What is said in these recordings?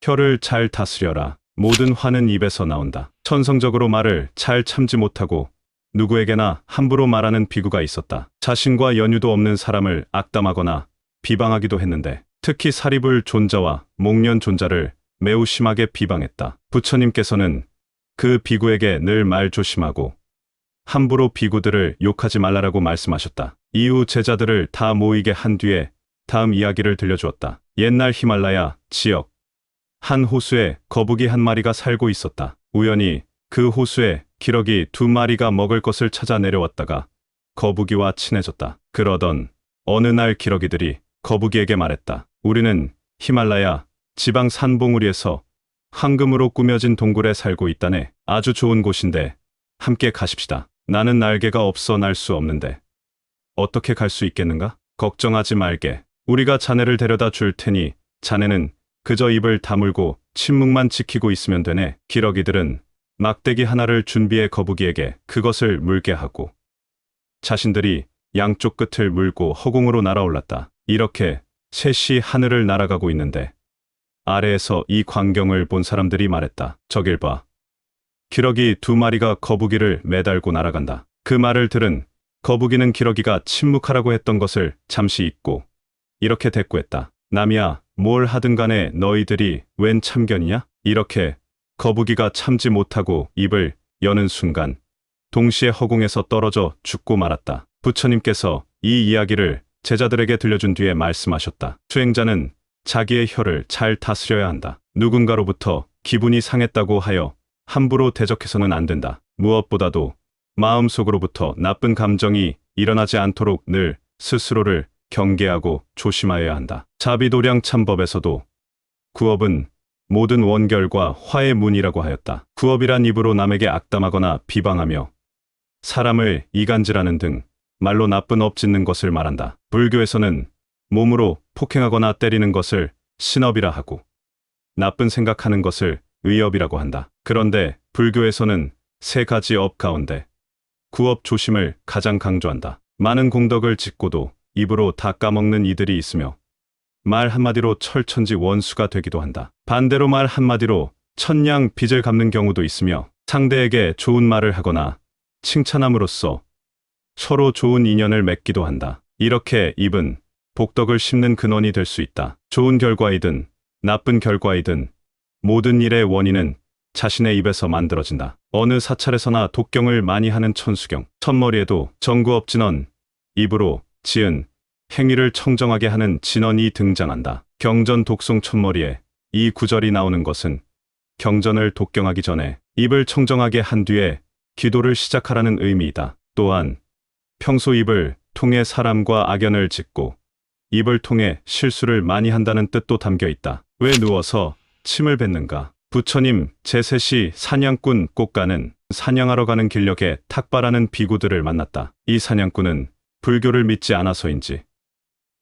혀를 잘 다스려라. 모든 화는 입에서 나온다. 천성적으로 말을 잘 참지 못하고 누구에게나 함부로 말하는 비구가 있었다. 자신과 연유도 없는 사람을 악담하거나 비방하기도 했는데 특히 사리불 존자와 목련 존자를 매우 심하게 비방했다. 부처님께서는 그 비구에게 늘 말 조심하고 함부로 비구들을 욕하지 말라라고 말씀하셨다. 이후 제자들을 다 모이게 한 뒤에 다음 이야기를 들려주었다. 옛날 히말라야 지역 한 호수에 거북이 한 마리가 살고 있었다. 우연히 그 호수에 기러기 두 마리가 먹을 것을 찾아 내려왔다가 거북이와 친해졌다. 그러던 어느 날 기러기들이 거북이에게 말했다. 우리는 히말라야 지방 산봉우리에서 황금으로 꾸며진 동굴에 살고 있다네. 아주 좋은 곳인데 함께 가십시다. 나는 날개가 없어 날 수 없는데 어떻게 갈 수 있겠는가? 걱정하지 말게. 우리가 자네를 데려다 줄 테니 자네는 그저 입을 다물고 침묵만 지키고 있으면 되네. 기러기들은 막대기 하나를 준비해 거북이에게 그것을 물게 하고 자신들이 양쪽 끝을 물고 허공으로 날아올랐다. 이렇게 셋이 하늘을 날아가고 있는데 아래에서 이 광경을 본 사람들이 말했다. 저길 봐. 기러기 두 마리가 거북이를 매달고 날아간다. 그 말을 들은 거북이는 기러기가 침묵하라고 했던 것을 잠시 잊고 이렇게 대꾸했다. 남이야, 뭘 하든 간에 너희들이 웬 참견이냐? 이렇게 거북이가 참지 못하고 입을 여는 순간 동시에 허공에서 떨어져 죽고 말았다. 부처님께서 이 이야기를 제자들에게 들려준 뒤에 말씀하셨다. 수행자는 자기의 혀를 잘 다스려야 한다. 누군가로부터 기분이 상했다고 하여 함부로 대적해서는 안 된다. 무엇보다도 마음속으로부터 나쁜 감정이 일어나지 않도록 늘 스스로를 경계하고 조심하여야 한다. 자비도량 참법에서도 구업은 모든 원결과 화의 문이라고 하였다. 구업이란 입으로 남에게 악담하거나 비방하며 사람을 이간질하는 등 말로 나쁜 업 짓는 것을 말한다. 불교에서는 몸으로 폭행하거나 때리는 것을 신업이라 하고 나쁜 생각하는 것을 의업이라고 한다. 그런데 불교에서는 세 가지 업 가운데 구업 조심을 가장 강조한다. 많은 공덕을 짓고도 입으로 다 까먹는 이들이 있으며 말 한마디로 철천지 원수가 되기도 한다. 반대로 말 한마디로 천냥 빚을 갚는 경우도 있으며 상대에게 좋은 말을 하거나 칭찬함으로써 서로 좋은 인연을 맺기도 한다. 이렇게 입은 복덕을 심는 근원이 될 수 있다. 좋은 결과이든 나쁜 결과이든 모든 일의 원인은 자신의 입에서 만들어진다. 어느 사찰에서나 독경을 많이 하는 천수경, 첫머리에도 정구업진언, 입으로 지은 행위를 청정하게 하는 진언이 등장한다. 경전 독송 첫머리에 이 구절이 나오는 것은 경전을 독경하기 전에 입을 청정하게 한 뒤에 기도를 시작하라는 의미이다. 또한 평소 입을 통해 사람과 악연을 짓고 입을 통해 실수를 많이 한다는 뜻도 담겨 있다. 왜 누워서 침을 뱉는가? 부처님 제3시 사냥꾼 꽃가는 사냥하러 가는 길녘에 탁발하는 비구들을 만났다. 이 사냥꾼은 불교를 믿지 않아서인지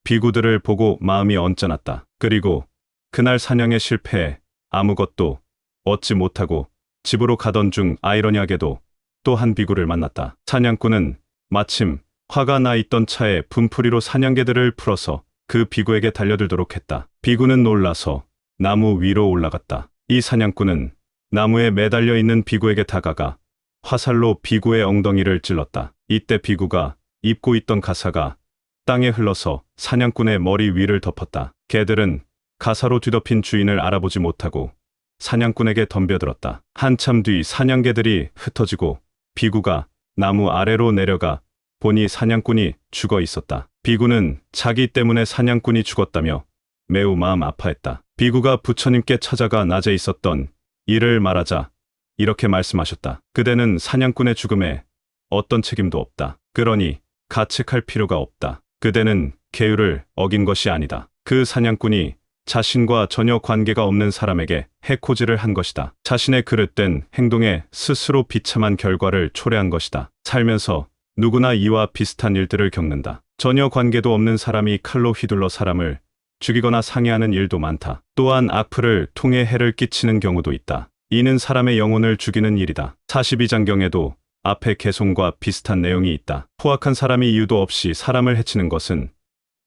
비구들을 보고 마음이 언짢았다. 그리고 그날 사냥에 실패해 아무것도 얻지 못하고 집으로 가던 중 아이러니하게도 또 한 비구를 만났다. 사냥꾼은 마침 화가 나 있던 차에 분풀이로 사냥개들을 풀어서 그 비구에게 달려들도록 했다. 비구는 놀라서 나무 위로 올라갔다. 이 사냥꾼은 나무에 매달려 있는 비구에게 다가가 화살로 비구의 엉덩이를 찔렀다. 이때 비구가 입고 있던 가사가 땅에 흘러서 사냥꾼의 머리 위를 덮었다. 개들은 가사로 뒤덮인 주인을 알아보지 못하고 사냥꾼에게 덤벼들었다. 한참 뒤 사냥개들이 흩어지고 비구가 나무 아래로 내려가 보니 사냥꾼이 죽어 있었다. 비구는 자기 때문에 사냥꾼이 죽었다며 매우 마음 아파했다. 비구가 부처님께 찾아가 낮에 있었던 일을 말하자 이렇게 말씀하셨다. 그대는 사냥꾼의 죽음에 어떤 책임도 없다. 그러니 가책할 필요가 없다. 그대는 계율을 어긴 것이 아니다. 그 사냥꾼이 자신과 전혀 관계가 없는 사람에게 해코지를 한 것이다. 자신의 그릇된 행동에 스스로 비참한 결과를 초래한 것이다. 살면서 누구나 이와 비슷한 일들을 겪는다. 전혀 관계도 없는 사람이 칼로 휘둘러 사람을 죽이거나 상해하는 일도 많다. 또한 악플을 통해 해를 끼치는 경우도 있다. 이는 사람의 영혼을 죽이는 일이다. 42장경에도 앞의 개송과 비슷한 내용이 있다. 포악한 사람이 이유도 없이 사람을 해치는 것은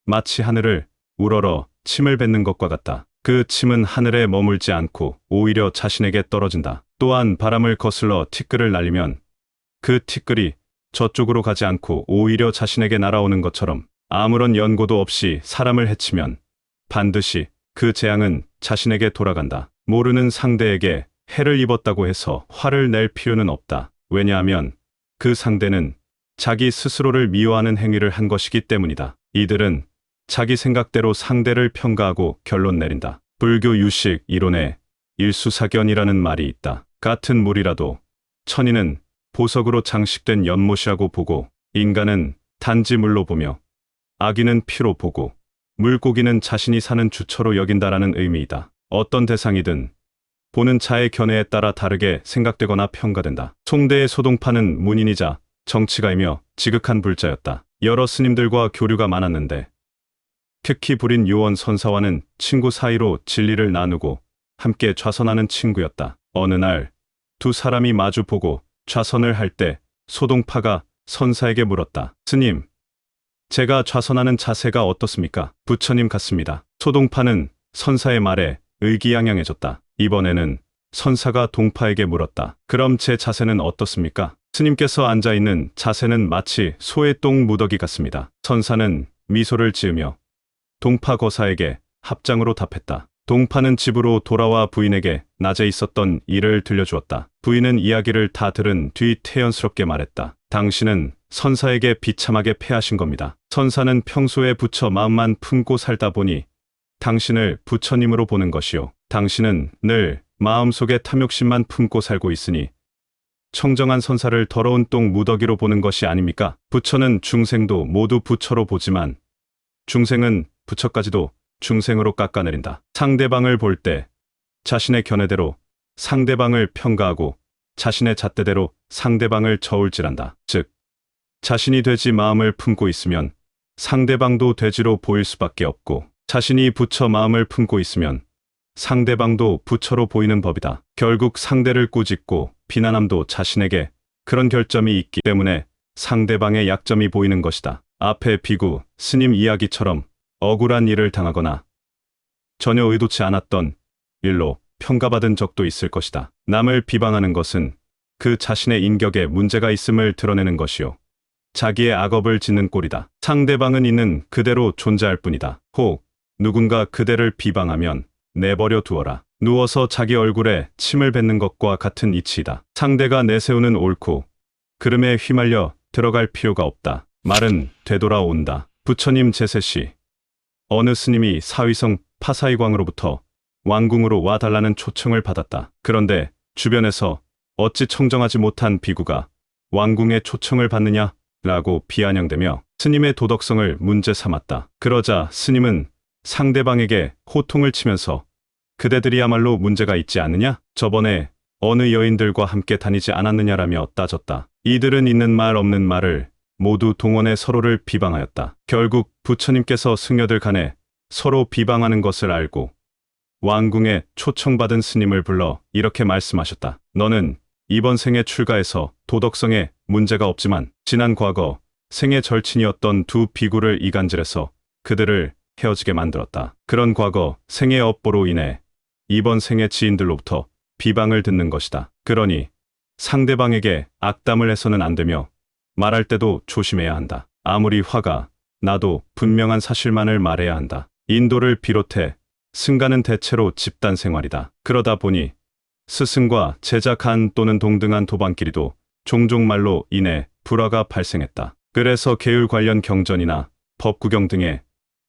마치 하늘을 우러러 침을 뱉는 것과 같다. 그 침은 하늘에 머물지 않고 오히려 자신에게 떨어진다. 또한 바람을 거슬러 티끌을 날리면 그 티끌이 저쪽으로 가지 않고 오히려 자신에게 날아오는 것처럼 아무런 연고도 없이 사람을 해치면 반드시 그 재앙은 자신에게 돌아간다. 모르는 상대에게 해를 입었다고 해서 화를 낼 필요는 없다. 왜냐하면 그 상대는 자기 스스로를 미워하는 행위를 한 것이기 때문이다. 이들은 자기 생각대로 상대를 평가하고 결론 내린다. 불교 유식 이론에 일수사견이라는 말이 있다. 같은 물이라도 천인은 보석으로 장식된 연못이라고 보고 인간은 단지 물로 보며 아기는 피로 보고 물고기는 자신이 사는 주처로 여긴다라는 의미이다. 어떤 대상이든 보는 자의 견해에 따라 다르게 생각되거나 평가된다. 송대의 소동파는 문인이자 정치가이며 지극한 불자였다. 여러 스님들과 교류가 많았는데 특히 불인 요원 선사와는 친구 사이로 진리를 나누고 함께 좌선하는 친구였다. 어느 날 두 사람이 마주 보고 좌선을 할 때 소동파가 선사에게 물었다. 스님, 제가 좌선하는 자세가 어떻습니까? 부처님 같습니다. 소동파는 선사의 말에 의기양양해졌다. 이번에는 선사가 동파에게 물었다. 그럼 제 자세는 어떻습니까? 스님께서 앉아있는 자세는 마치 소의 똥 무더기 같습니다. 선사는 미소를 지으며 동파 거사에게 합장으로 답했다. 동파는 집으로 돌아와 부인에게 낮에 있었던 일을 들려주었다. 부인은 이야기를 다 들은 뒤 태연스럽게 말했다. 당신은 선사에게 비참하게 패하신 겁니다. 선사는 평소에 부처 마음만 품고 살다 보니 당신을 부처님으로 보는 것이요. 당신은 늘 마음속에 탐욕심만 품고 살고 있으니 청정한 선사를 더러운 똥 무더기로 보는 것이 아닙니까? 부처는 중생도 모두 부처로 보지만 중생은 부처까지도 중생으로 깎아내린다. 상대방을 볼 때 자신의 견해대로 상대방을 평가하고 자신의 잣대대로 상대방을 저울질한다. 즉, 자신이 돼지 마음을 품고 있으면 상대방도 돼지로 보일 수밖에 없고 자신이 부처 마음을 품고 있으면 상대방도 부처로 보이는 법이다. 결국 상대를 꾸짖고 비난함도 자신에게 그런 결점이 있기 때문에 상대방의 약점이 보이는 것이다. 앞에 비구, 스님 이야기처럼 억울한 일을 당하거나 전혀 의도치 않았던 일로 평가받은 적도 있을 것이다. 남을 비방하는 것은 그 자신의 인격에 문제가 있음을 드러내는 것이요. 자기의 악업을 짓는 꼴이다. 상대방은 있는 그대로 존재할 뿐이다. 혹 누군가 그대를 비방하면 내버려 두어라. 누워서 자기 얼굴에 침을 뱉는 것과 같은 이치이다. 상대가 내세우는 옳고 그름에 휘말려 들어갈 필요가 없다. 말은 되돌아온다. 부처님 제세시 어느 스님이 사위성 파사이광으로부터 왕궁으로 와달라는 초청을 받았다. 그런데 주변에서 어찌 청정하지 못한 비구가 왕궁의 초청을 받느냐? 라고 비아냥대며 스님의 도덕성을 문제 삼았다. 그러자 스님은 상대방에게 호통을 치면서 그대들이야말로 문제가 있지 않느냐? 저번에 어느 여인들과 함께 다니지 않았느냐라며 따졌다. 이들은 있는 말 없는 말을 모두 동원해 서로를 비방하였다. 결국 부처님께서 승려들 간에 서로 비방하는 것을 알고 왕궁에 초청받은 스님을 불러 이렇게 말씀하셨다. 너는 이번 생에 출가해서 도덕성에 문제가 없지만 지난 과거 생의 절친이었던 두 비구를 이간질해서 그들을 헤어지게 만들었다. 그런 과거 생의 업보로 인해 이번 생의 지인들로부터 비방을 듣는 것이다. 그러니 상대방에게 악담을 해서는 안 되며 말할 때도 조심해야 한다. 아무리 화가 나도 분명한 사실만을 말해야 한다. 인도를 비롯해 승가는 대체로 집단 생활이다. 그러다 보니 스승과 제자 간 또는 동등한 도반끼리도 종종 말로 인해 불화가 발생했다. 그래서 계율 관련 경전이나 법구경 등의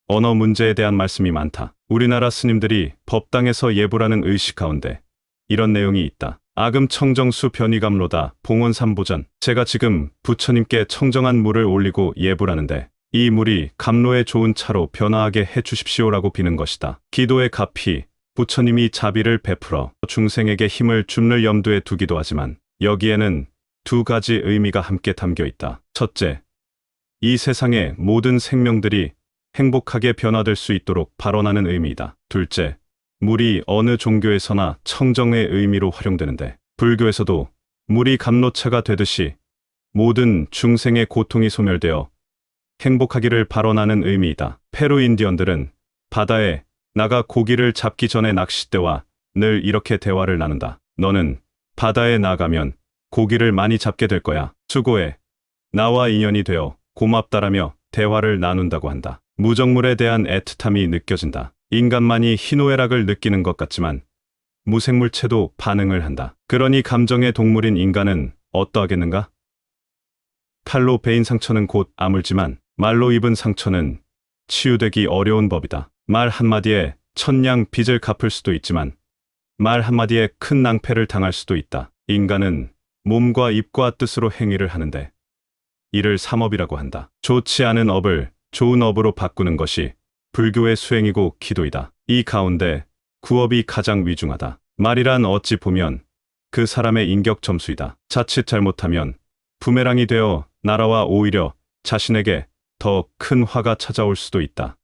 언어 문제에 대한 말씀이 많다. 우리나라 스님들이 법당에서 예불하는 의식 가운데 이런 내용이 있다. 아금 청정수 변이감로다 봉원삼보전. 제가 지금 부처님께 청정한 물을 올리고 예불하는데 이 물이 감로에 좋은 차로 변화하게 해 주십시오라고 비는 것이다. 기도의 값이 부처님이 자비를 베풀어 중생에게 힘을 줍는 염두에 두기도 하지만 여기에는 두 가지 의미가 함께 담겨 있다. 첫째, 이 세상의 모든 생명들이 행복하게 변화될 수 있도록 발언하는 의미이다. 둘째, 물이 어느 종교에서나 청정의 의미로 활용되는데 불교에서도 물이 감로차가 되듯이 모든 중생의 고통이 소멸되어 행복하기를 발언하는 의미이다. 페루 인디언들은 바다에 나가 고기를 잡기 전에 낚싯대와 늘 이렇게 대화를 나눈다. 너는 바다에 나가면 고기를 많이 잡게 될 거야. 수고해. 나와 인연이 되어 고맙다라며 대화를 나눈다고 한다. 무정물에 대한 애틋함이 느껴진다. 인간만이 희노애락을 느끼는 것 같지만 무생물체도 반응을 한다. 그러니 감정의 동물인 인간은 어떠하겠는가? 칼로 베인 상처는 곧 아물지만 말로 입은 상처는 치유되기 어려운 법이다. 말 한마디에 천냥 빚을 갚을 수도 있지만 말 한마디에 큰 낭패를 당할 수도 있다. 인간은 몸과 입과 뜻으로 행위를 하는데 이를 삼업이라고 한다. 좋지 않은 업을 좋은 업으로 바꾸는 것이 불교의 수행이고 기도이다. 이 가운데 구업이 가장 위중하다. 말이란 어찌 보면 그 사람의 인격 점수이다. 자칫 잘못하면 부메랑이 되어 날아와 오히려 자신에게 더 큰 화가 찾아올 수도 있다.